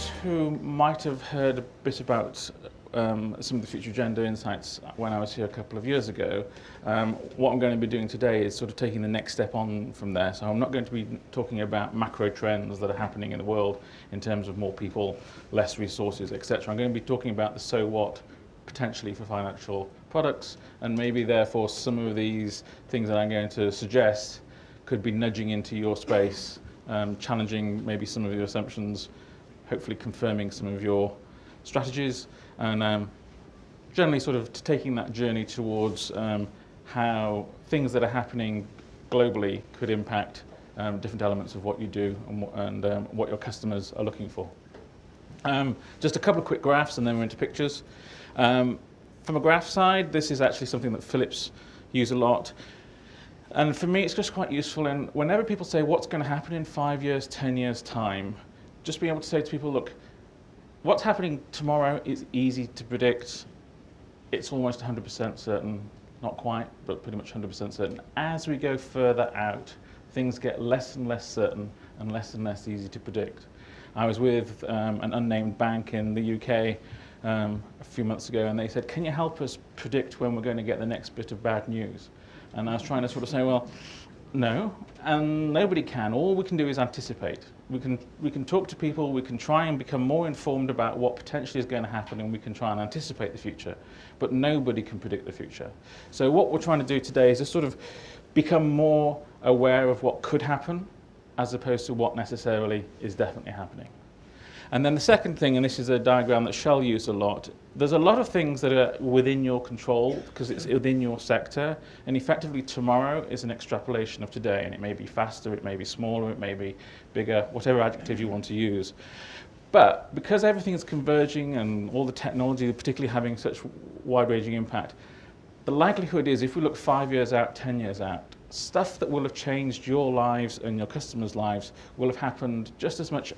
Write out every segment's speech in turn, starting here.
those who might have heard a bit about some of the future agenda insights when I was here a couple of years ago, what I'm going to be doing today is sort of taking the next step on from there. So I'm not going to be talking about macro trends that are happening in the world in terms of more people, less resources, etc. I'm going to be talking about the so what potentially for financial products, and maybe therefore some of these things that I'm going to suggest could be nudging into your space, challenging maybe some of your assumptions, hopefully confirming some of your strategies, and generally sort of taking that journey towards how things that are happening globally could impact different elements of what you do and what your customers are looking for. Just a couple of quick graphs and then we're into pictures. From a graph side, this is actually something that Philips use a lot. And for me, it's just quite useful. And whenever people say, what's going to happen in 5 years, 10 years' time, just being able to say to people, look, what's happening tomorrow is easy to predict. It's almost 100% certain, not quite, but pretty much 100% certain. As we go further out, things get less and less certain and less easy to predict. I was with an unnamed bank in the UK a few months ago, and they said, can you help us predict when we're going to get the next bit of bad news? And I was trying to sort of say, well, no, and nobody can. All we can do is anticipate. We can talk to people, we can try and become more informed about what potentially is going to happen, and we can try and anticipate the future, but nobody can predict the future. So what we're trying to do today is just sort of become more aware of what could happen as opposed to what necessarily is definitely happening. And then the second thing, and this is a diagram that Shell used a lot, there's a lot of things that are within your control because it's within your sector, and effectively tomorrow is an extrapolation of today, and it may be faster, it may be smaller, it may be bigger, whatever adjective you want to use. But because everything is converging and all the technology particularly having such wide-ranging impact, the likelihood is if we look 5 years out, 10 years out, stuff that will have changed your lives and your customers' lives will have happened just as much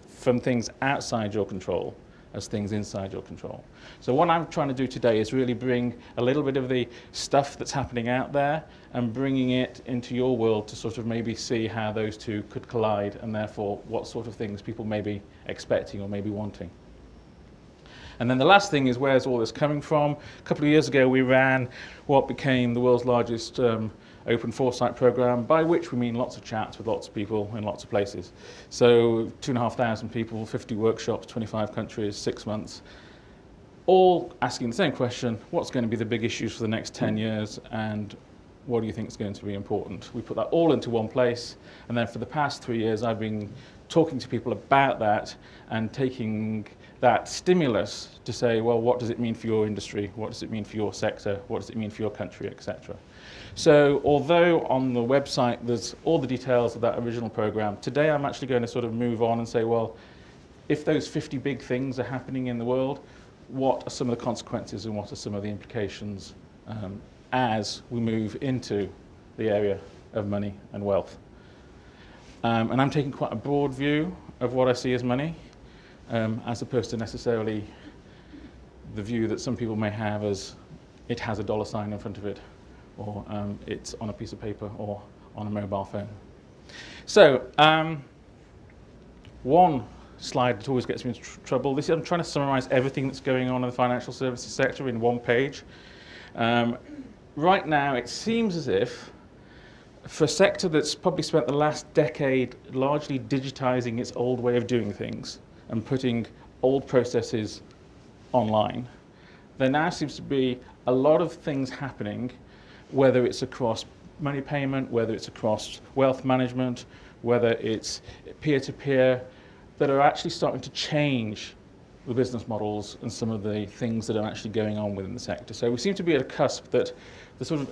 from things outside your control as things inside your control. So what I'm trying to do today is really bring a little bit of the stuff that's happening out there and bringing it into your world to sort of maybe see how those two could collide, and therefore what sort of things people may be expecting or may be wanting. And then the last thing is, where's all this coming from? A couple of years ago we ran what became the world's largest open foresight program, by which we mean lots of chats with lots of people in lots of places. So 2,500 people, 50 workshops, 25 countries, 6 months, all asking the same question: what's going to be the big issues for the next 10 years, and what do you think is going to be important? We put that all into one place, and then for the past 3 years I've been talking to people about that and taking that stimulus to say, well, what does it mean for your industry? What does it mean for your sector? What does it mean for your country, etc. So although on the website there's all the details of that original program, today I'm actually going to sort of move on and say, well, if those 50 big things are happening in the world, what are some of the consequences and what are some of the implications as we move into the area of money and wealth? And I'm taking quite a broad view of what I see as money, as opposed to necessarily the view that some people may have as it has a dollar sign in front of it, or it's on a piece of paper or on a mobile phone. So one slide that always gets me into trouble. This is, I'm trying to summarize everything that's going on in the financial services sector in one page. Right now it seems as if for a sector that's probably spent the last decade largely digitizing its old way of doing things and putting old processes online, there now seems to be a lot of things happening, whether it's across money payment, whether it's across wealth management, whether it's peer-to-peer, that are actually starting to change the business models and some of the things that are actually going on within the sector. So we seem to be at a cusp that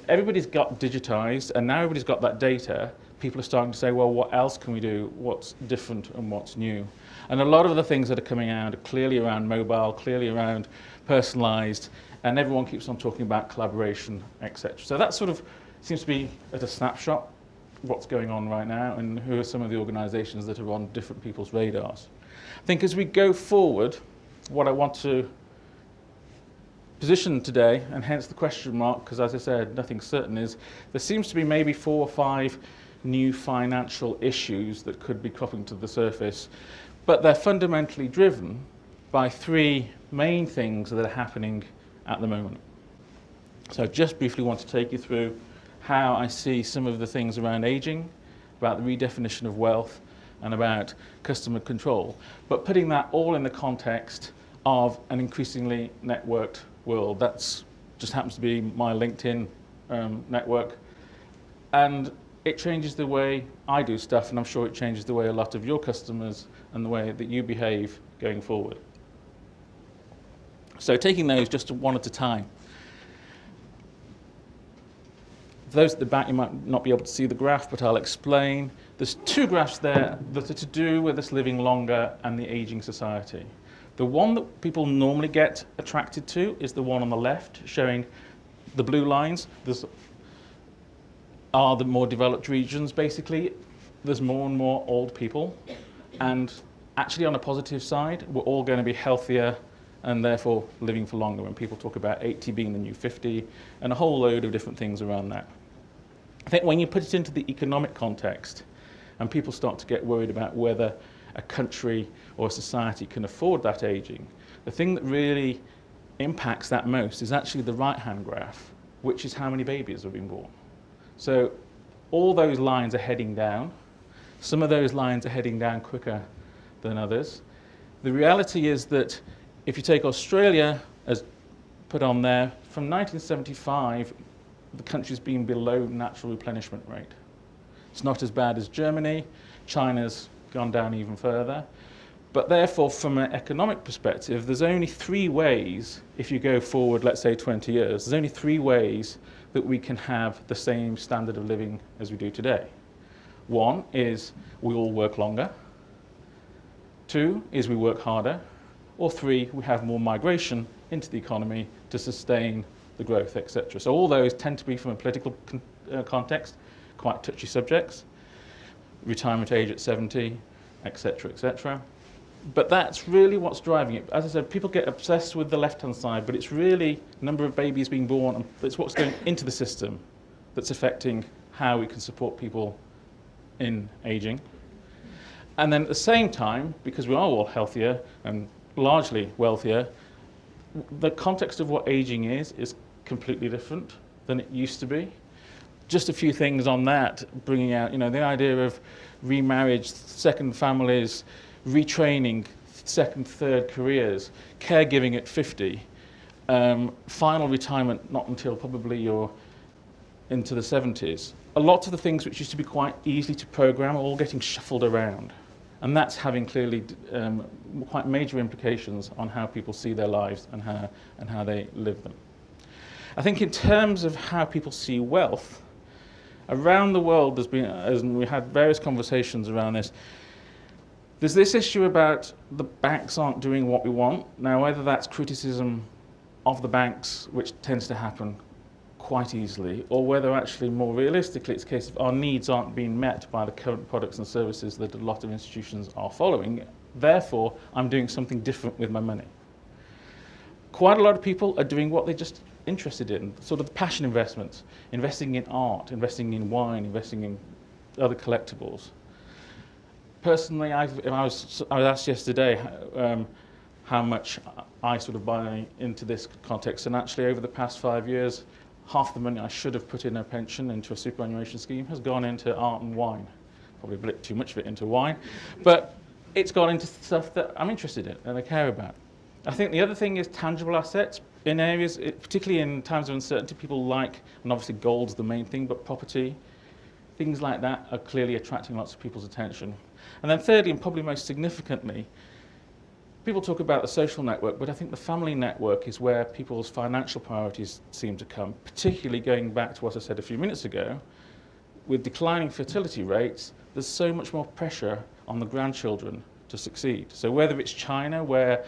everybody's got digitized, and now everybody's got that data. People are starting to say, well, what else can we do? What's different and what's new? And a lot of the things that are coming out are clearly around mobile, clearly around personalized, and everyone keeps on talking about collaboration, etc. So that sort of seems to be at a snapshot what's going on right now and who are some of the organizations that are on different people's radars. I think as we go forward, what I want to position today, and hence the question mark, because as I said, nothing's certain, is there seems to be maybe 4 or 5 new financial issues that could be cropping to the surface, But they're fundamentally driven by three main things that are happening at the moment. So I just briefly want to take you through how I see some of the things around aging, about the redefinition of wealth, and about customer control, but putting that all in the context of an increasingly networked world. That's just happens to be my LinkedIn network, and it changes the way I do stuff, and I'm sure it changes the way a lot of your customers and the way that you behave going forward. So taking those just one at a time. For those at the back, you might not be able to see the graph, but I'll explain. There's two graphs there that are to do with us living longer and the aging society. The one that people normally get attracted to is the one on the left, showing the blue lines. Are the more developed regions, basically. There's more and more old people. And actually, on a positive side, we're all going to be healthier and therefore living for longer. When people talk about 80 being the new 50, and a whole load of different things around that. I think when you put it into the economic context, and people start to get worried about whether a country or a society can afford that aging, the thing that really impacts that most is actually the right-hand graph, which is how many babies have been born. So all those lines are heading down. Some of those lines are heading down quicker than others. The reality is that if you take Australia as put on there, from 1975, the country's been below natural replenishment rate. It's not as bad as Germany. China's gone down even further. But therefore, from an economic perspective, there's only three ways, if you go forward, let's say 20 years, there's only three ways that we can have the same standard of living as we do today. One is we all work longer. Two is we work harder. Or three, we have more migration into the economy to sustain the growth, etc. So all those tend to be, from a political context, quite touchy subjects. Retirement age at 70, etc., etc. But that's really what's driving it. As I said, people get obsessed with the left-hand side, but it's really number of babies being born, and it's what's going into the system that's affecting how we can support people in aging. And then at the same time, because we are all healthier and largely wealthier, the context of what aging is completely different than it used to be. Just a few things on that, bringing out, the idea of remarriage, second families, retraining, second, third careers, caregiving at 50, final retirement not until probably you're into the 70s. A lot of the things which used to be quite easy to program are all getting shuffled around. And that's having clearly quite major implications on how people see their lives and how they live them. I think in terms of how people see wealth, around the world there's been, and we had various conversations around this, there's this issue about the banks aren't doing what we want. Now, whether that's criticism of the banks, which tends to happen quite easily, or whether actually more realistically it's a case of our needs aren't being met by the current products and services that a lot of institutions are following, therefore I'm doing something different with my money. Quite a lot of people are doing what they're just interested in, sort of the passion investments, investing in art, investing in wine, investing in other collectibles. Personally, I was asked yesterday how much I sort of buy into this context, and actually over the past 5 years, half the money I should have put in a pension into a superannuation scheme has gone into art and wine. Probably a bit too much of it into wine, but it's gone into stuff that I'm interested in and I care about. I think the other thing is tangible assets in areas, particularly in times of uncertainty, people like, and obviously gold's the main thing, but property, things like that are clearly attracting lots of people's attention. And then thirdly, and probably most significantly, people talk about the social network, but I think the family network is where people's financial priorities seem to come, particularly going back to what I said a few minutes ago. With declining fertility rates, there's so much more pressure on the grandchildren to succeed. So whether it's China, where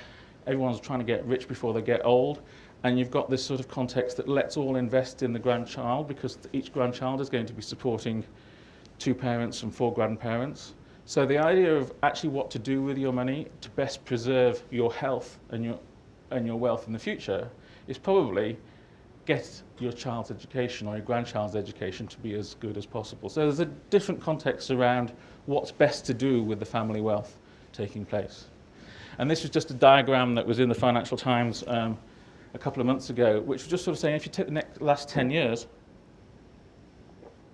everyone's trying to get rich before they get old, and you've got this sort of context that let's all invest in the grandchild, because each grandchild is going to be supporting 2 parents and 4 grandparents. So the idea of actually what to do with your money to best preserve your health and your wealth in the future is probably get your child's education or your grandchild's education to be as good as possible. So there's a different context around what's best to do with the family wealth taking place. And this was just a diagram that was in the Financial Times a couple of months ago, which was just sort of saying, if you take the last 10 years,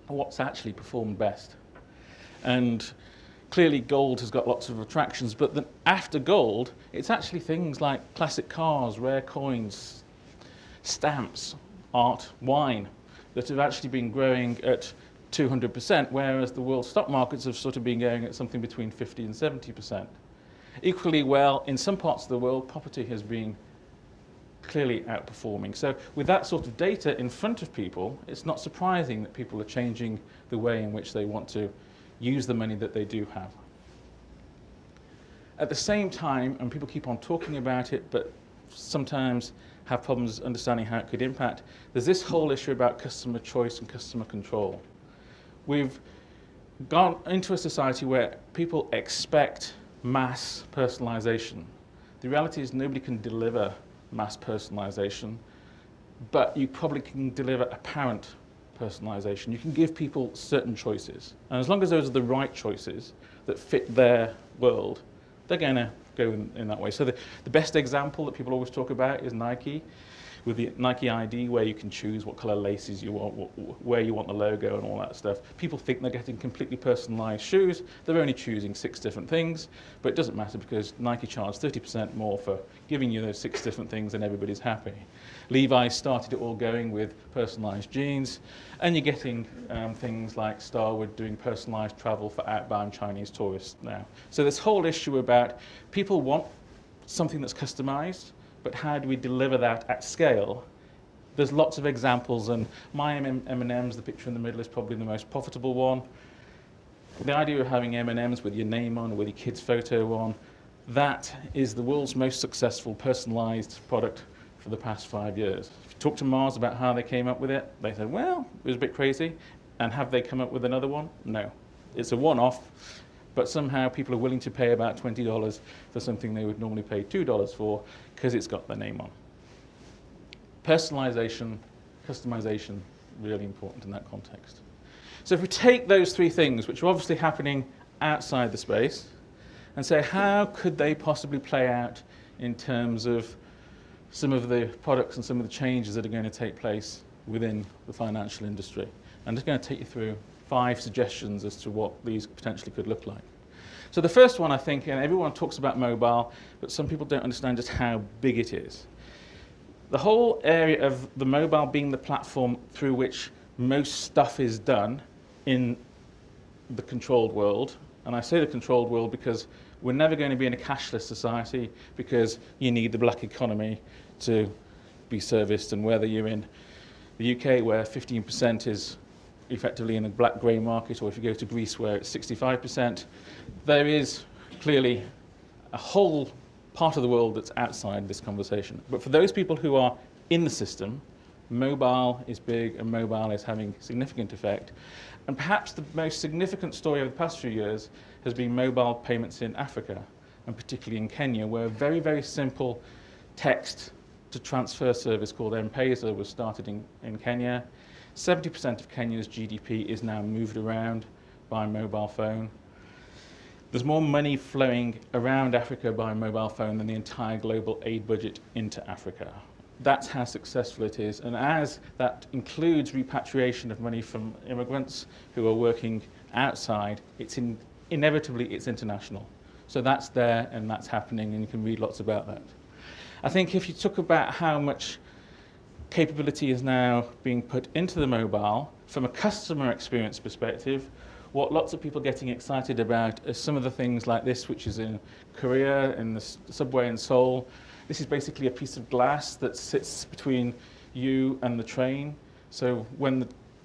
what's actually performed best? And clearly gold has got lots of attractions, but then after gold, it's actually things like classic cars, rare coins, stamps, art, wine, that have actually been growing at 200%, whereas the world stock markets have sort of been going at something between 50 and 70%. Equally well, in some parts of the world, property has been clearly outperforming. So with that sort of data in front of people, it's not surprising that people are changing the way in which they want to use the money that they do have. At the same time, and people keep on talking about it, but sometimes have problems understanding how it could impact, there's this whole issue about customer choice and customer control. We've gone into a society where people expect mass personalization. The reality is nobody can deliver mass personalization, but you probably can deliver apparent personalization. You can give people certain choices. And as long as those are the right choices that fit their world, they're going to go in that way. So the best example that people always talk about is Nike, with the Nike ID, where you can choose what color laces you want, where you want the logo and all that stuff. People think they're getting completely personalized shoes. They're only choosing 6 different things, but it doesn't matter because Nike charges 30% more for giving you those 6 different things and everybody's happy. Levi's started it all going with personalized jeans, and you're getting things like Starwood doing personalized travel for outbound Chinese tourists now. So this whole issue about people want something that's customized, but how do we deliver that at scale? There's lots of examples, and my M&Ms, the picture in the middle, is probably the most profitable one. The idea of having M&Ms with your name on, or with your kid's photo on, that is the world's most successful personalized product for the past 5 years. If you talk to Mars about how they came up with it, they said, well, it was a bit crazy. And have they come up with another one? No. It's a one-off. But somehow people are willing to pay about $20 for something they would normally pay $2 for because it's got their name on. Personalization, customization, really important in that context. So if we take those 3 things, which are obviously happening outside the space, and say how could they possibly play out in terms of some of the products and some of the changes that are going to take place within the financial industry. I'm just going to take you through 5 suggestions as to what these potentially could look like. So the first one, I think, and everyone talks about mobile, but some people don't understand just how big it is. The whole area of the mobile being the platform through which most stuff is done in the controlled world, and I say the controlled world because we're never going to be in a cashless society because you need the black economy to be serviced, and whether you're in the UK where 15% is effectively in the black grey market, or if you go to Greece where it's 65%, there is clearly a whole part of the world that's outside this conversation. But for those people who are in the system, mobile is big and mobile is having significant effect. And perhaps the most significant story of the past few years has been mobile payments in Africa, and particularly in Kenya, where a very, very simple text to transfer service called M-Pesa was started in Kenya. 70% of Kenya's GDP is now moved around by mobile phone. There's more money flowing around Africa by mobile phone than the entire global aid budget into Africa. That's how successful it is. And as that includes repatriation of money from immigrants who are working outside, inevitably it's international. So that's there and that's happening, and you can read lots about that. I think if you talk about how much capability is now being put into the mobile, from a customer experience perspective, what lots of people are getting excited about are some of the things like this, which is in Korea, in the subway in Seoul. This is basically a piece of glass that sits between you and the train. So when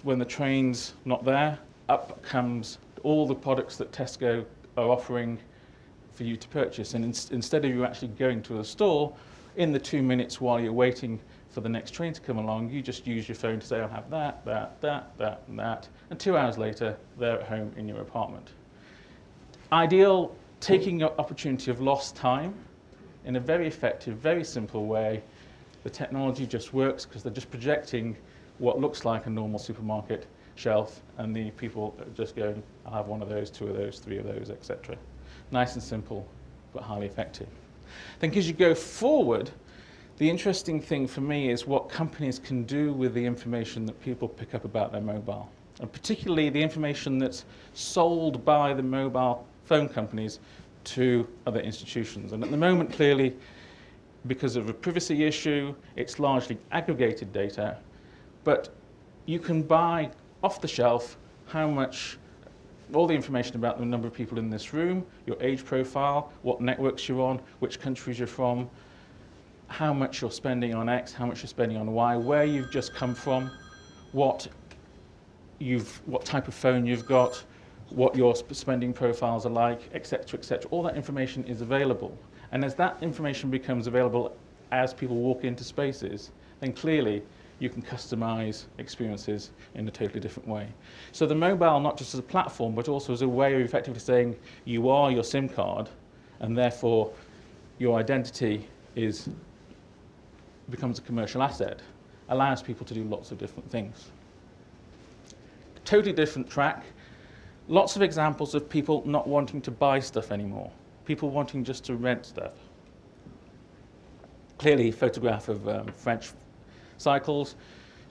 the train's not there, up comes all the products that Tesco are offering for you to purchase. And instead of you actually going to a store, in the 2 minutes while you're waiting for the next train to come along, you just use your phone to say, I'll have that, and that. And 2 hours later, they're at home in your apartment. Ideal, taking your opportunity of lost time in a very effective, very simple way. The technology just works because they're just projecting what looks like a normal supermarket shelf, and the people are just going, I'll have 1 of those, 2 of those, 3 of those, etc. Nice and simple, but highly effective. I think as you go forward, the interesting thing for me is what companies can do with the information that people pick up about their mobile, and particularly the information that's sold by the mobile phone companies to other institutions. And at the moment, clearly, because of a privacy issue, it's largely aggregated data, but you can buy off the shelf all the information about the number of people in this room, your age profile, what networks you're on, which countries you're from, how much you're spending on X, how much you're spending on Y, where you've just come from, what type of phone you've got, what your spending profiles are like, etc., etc. All that information is available. And as that information becomes available as people walk into spaces, then clearly you can customize experiences in a totally different way. So the mobile, not just as a platform, but also as a way of effectively saying you are your SIM card, and therefore your identity becomes a commercial asset, allows people to do lots of different things. Totally different track. Lots of examples of people not wanting to buy stuff anymore, people wanting just to rent stuff. Clearly, photograph of French cycles.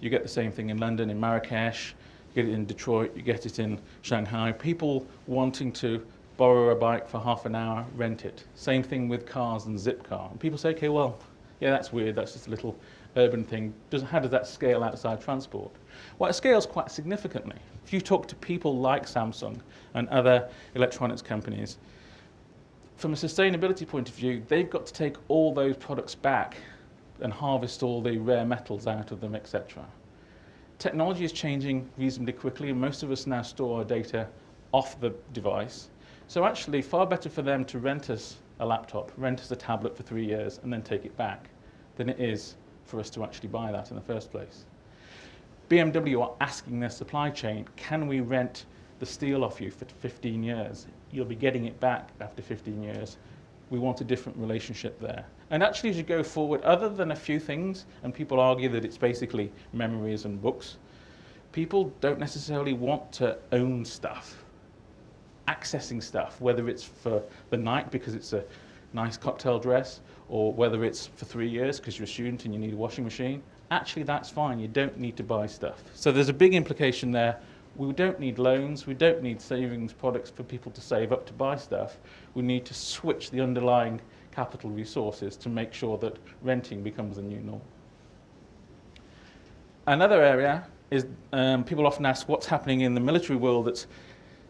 You get the same thing in London, in Marrakesh, you get it in Detroit, you get it in Shanghai. People wanting to borrow a bike for half an hour, rent it. Same thing with cars and Zipcar. And people say, okay, well, yeah, that's weird, that's just a little urban thing. How does that scale outside transport? Well, it scales quite significantly. If you talk to people like Samsung and other electronics companies, from a sustainability point of view, they've got to take all those products back and harvest all the rare metals out of them, etc. Technology is changing reasonably quickly, and most of us now store our data off the device. So actually, far better for them to rent us a laptop, rent us a tablet for 3 years, and then take it back, than it is for us to actually buy that in the first place. BMW are asking their supply chain, can we rent the steel off you for 15 years? You'll be getting it back after 15 years. We want a different relationship there. And actually, as you go forward, other than a few things, and people argue that it's basically memories and books, people don't necessarily want to own stuff. Accessing stuff, whether it's for the night because it's a nice cocktail dress, or whether it's for 3 years because you're a student and you need a washing machine, actually that's fine. You don't need to buy stuff. So there's a big implication there. We don't need loans, we don't need savings products for people to save up to buy stuff. We need to switch the underlying capital resources to make sure that renting becomes the new norm. Another area is people often ask what's happening in the military world that's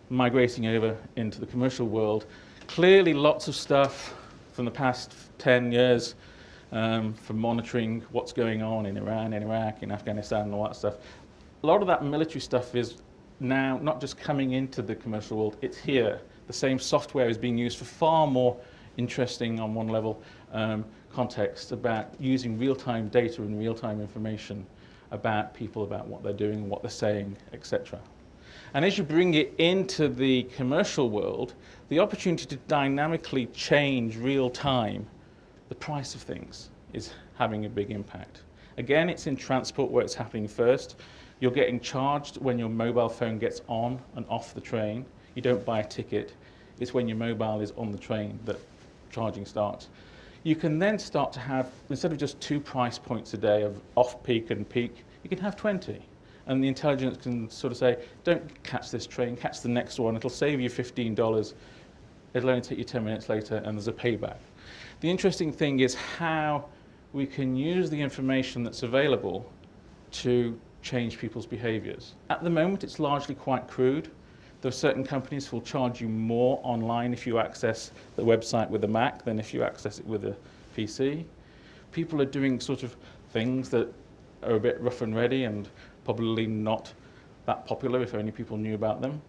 migrating over into the commercial world. Clearly lots of stuff from the past 10 years for monitoring what's going on in Iran, in Iraq, in Afghanistan and all that stuff. A lot of that military stuff is now not just coming into the commercial world, it's here. The same software is being used for far more interesting, on one level, context about using real-time data and real-time information about people, about what they're doing, what they're saying, etc. And as you bring it into the commercial world, the opportunity to dynamically change real-time the price of things is having a big impact. Again, it's in transport where it's happening first. You're getting charged when your mobile phone gets on and off the train. You don't buy a ticket. It's when your mobile is on the train that charging starts. You can then start to have, instead of just 2 price points a day of off-peak and peak, you can have 20. And the intelligence can sort of say, don't catch this train, catch the next one. It'll save you $15. It'll only take you 10 minutes later, and there's a payback. The interesting thing is how we can use the information that's available to change people's behaviors. At the moment, it's largely quite crude. There are certain companies who will charge you more online if you access the website with a Mac than if you access it with a PC. People are doing sort of things that are a bit rough and ready and probably not that popular if only people knew about them.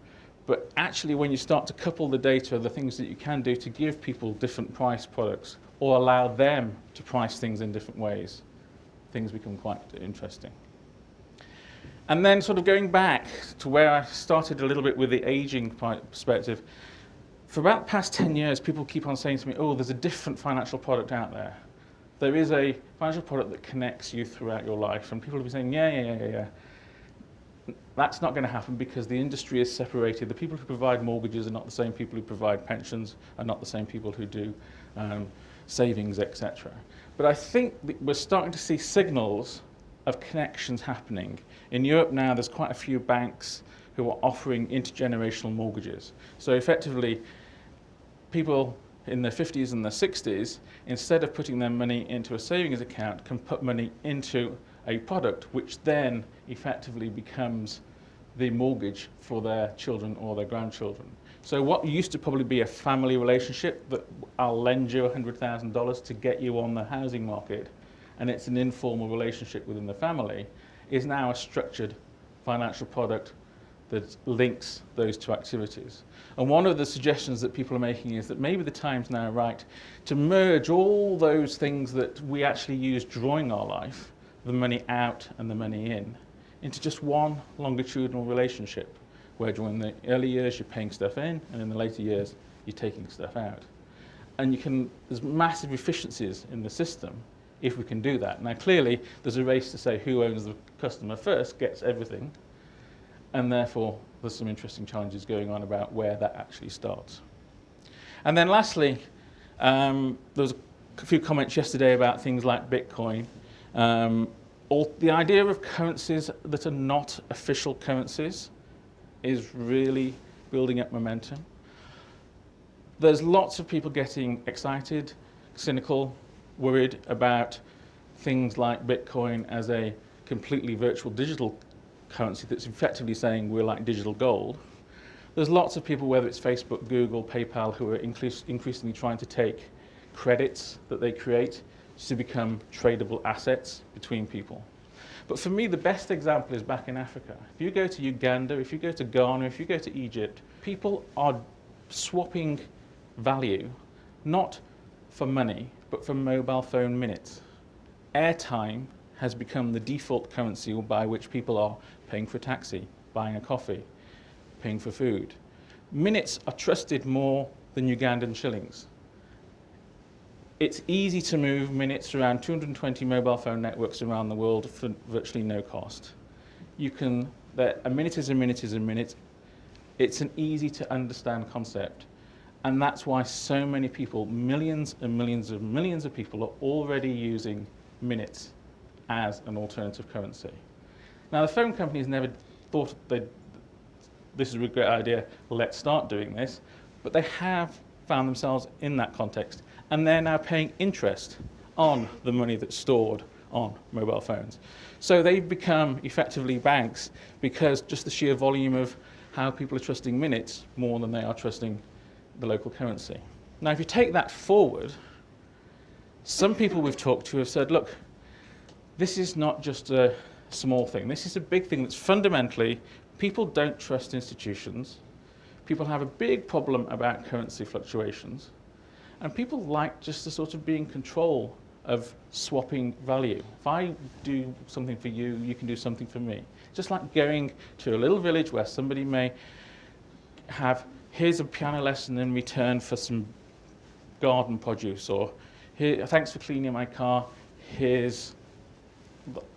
But actually, when you start to couple the data, the things that you can do to give people different price products or allow them to price things in different ways, things become quite interesting. And then sort of going back to where I started a little bit with the aging perspective, for about the past 10 years, people keep on saying to me, oh, there's a different financial product out there. There is a financial product that connects you throughout your life. And people will be saying, yeah. That's not going to happen because the industry is separated. The people who provide mortgages are not the same people who provide pensions, are not the same people who do savings, etc. But I think that we're starting to see signals of connections happening. In Europe now, there's quite a few banks who are offering intergenerational mortgages. So effectively, people in their 50s and their 60s, instead of putting their money into a savings account, can put money into a product which then effectively becomes the mortgage for their children or their grandchildren. So what used to probably be a family relationship, that I'll lend you $100,000 to get you on the housing market, and it's an informal relationship within the family, is now a structured financial product that links those two activities. And one of the suggestions that people are making is that maybe the time's now right to merge all those things that we actually use drawing our life, the money out and the money in, into just one longitudinal relationship, where during the early years you're paying stuff in, and in the later years you're taking stuff out. And there's massive efficiencies in the system if we can do that. Now clearly there's a race to say who owns the customer first gets everything, and therefore there's some interesting challenges going on about where that actually starts. And then lastly, there was a few comments yesterday about things like Bitcoin. The idea of currencies that are not official currencies is really building up momentum. There's lots of people getting excited, cynical, worried about things like Bitcoin as a completely virtual digital currency that's effectively saying we're like digital gold. There's lots of people, whether it's Facebook, Google, PayPal, who are increasingly trying to take credits that they create to become tradable assets between people. But for me, the best example is back in Africa. If you go to Uganda, if you go to Ghana, if you go to Egypt, people are swapping value, not for money, but for mobile phone minutes. Airtime has become the default currency by which people are paying for a taxi, buying a coffee, paying for food. Minutes are trusted more than Ugandan shillings. It's easy to move minutes around 220 mobile phone networks around the world for virtually no cost. A minute is a minute is a minute. It's an easy to understand concept. And that's why so many people, millions and millions and millions of people, are already using minutes as an alternative currency. Now, the phone companies never thought this is a great idea, let's start doing this, but they have found themselves in that context, and they're now paying interest on the money that's stored on mobile phones. So they've become effectively banks because just the sheer volume of how people are trusting minutes more than they are trusting the local currency. Now, if you take that forward, some people we've talked to have said, look, this is not just a small thing. This is a big thing that's fundamentally, people don't trust institutions. People have a big problem about currency fluctuations. And people like just to sort of be in control of swapping value. If I do something for you, you can do something for me. Just like going to a little village where somebody may have, here's a piano lesson in return for some garden produce, or here, thanks for cleaning my car, here's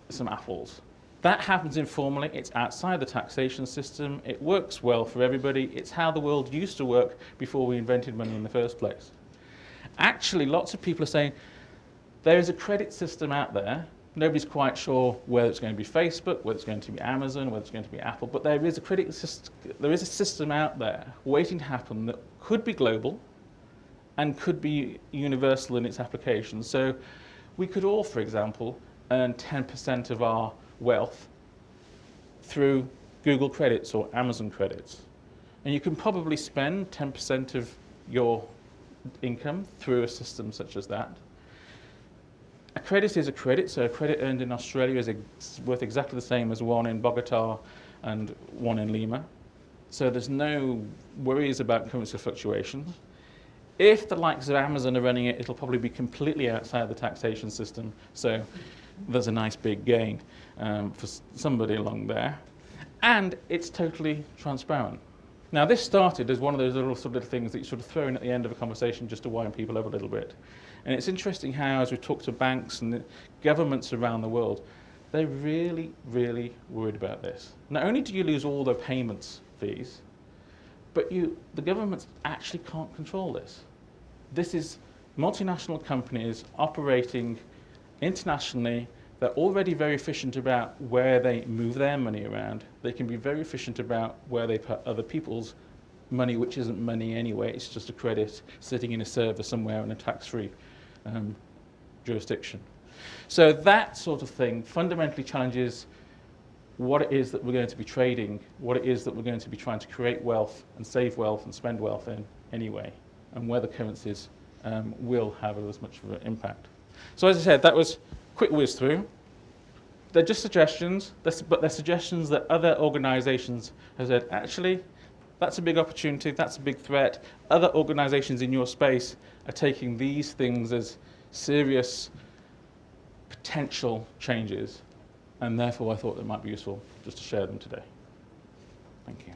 some apples. That happens informally, it's outside the taxation system, it works well for everybody, it's how the world used to work before we invented money in the first place. Actually, lots of people are saying, there is a credit system out there, nobody's quite sure whether it's going to be Facebook, whether it's going to be Amazon, whether it's going to be Apple, but there is a credit system, there is a system out there waiting to happen that could be global and could be universal in its application. So we could all, for example, earn 10% of our wealth through Google credits or Amazon credits. And you can probably spend 10% of your income through a system such as that. A credit is a credit, so a credit earned in Australia is worth exactly the same as one in Bogota and one in Lima. So there's no worries about currency fluctuations. If the likes of Amazon are running it, it'll probably be completely outside the taxation system, so there's a nice big gain for somebody along there. And it's totally transparent. Now, this started as one of those little sort of things that you sort of throw in at the end of a conversation just to wind people up a little bit. And it's interesting how, as we talk to banks and the governments around the world, they're really, really worried about this. Not only do you lose all the payments fees, but the governments actually can't control this. This is multinational companies operating internationally. They're already very efficient about where they move their money around. They can be very efficient about where they put other people's money, which isn't money anyway. It's just a credit sitting in a server somewhere in a tax-free jurisdiction. So that sort of thing fundamentally challenges what it is that we're going to be trading, what it is that we're going to be trying to create wealth and save wealth and spend wealth in anyway, and whether currencies will have as much of an impact. So as I said, that was quick whiz through. They're just suggestions, but they're suggestions that other organizations have said, actually, that's a big opportunity, that's a big threat. Other organizations in your space are taking these things as serious potential changes, and therefore I thought it might be useful just to share them today. Thank you.